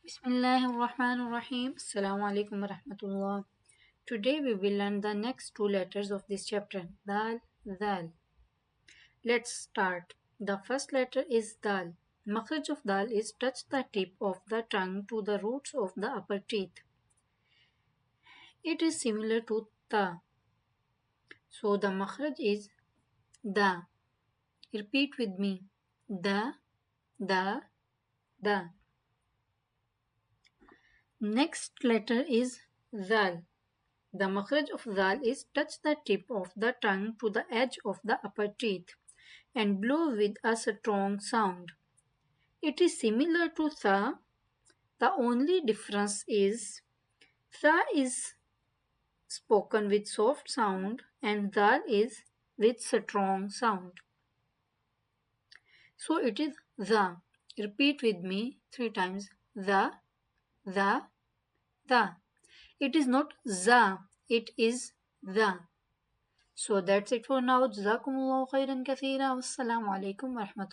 Bismillahirrahmanirrahim. Assalamu-alaikum warahmatullah. Today we will learn the next two letters of this chapter. Dal, Dal. Let's start. The first letter is Dal. Makhraj of Dal is touch the tip of the tongue to the roots of the upper teeth. It is similar to Ta. So the makhraj is Da. Repeat with me. Da, Da, Da. Next letter is Zal. The makhraj of Zal is touch the tip of the tongue to the edge of the upper teeth and blow with a strong sound. It is similar to Tha. The only difference is Tha is spoken with soft sound and Zal is with strong sound. So it is Za. Repeat with me 3 times. Za, Za, Za. It is not Za, it is Za. So that's it for now. Jazakumullahu khairan kathira. Wassalamu alaikum warahmatullahi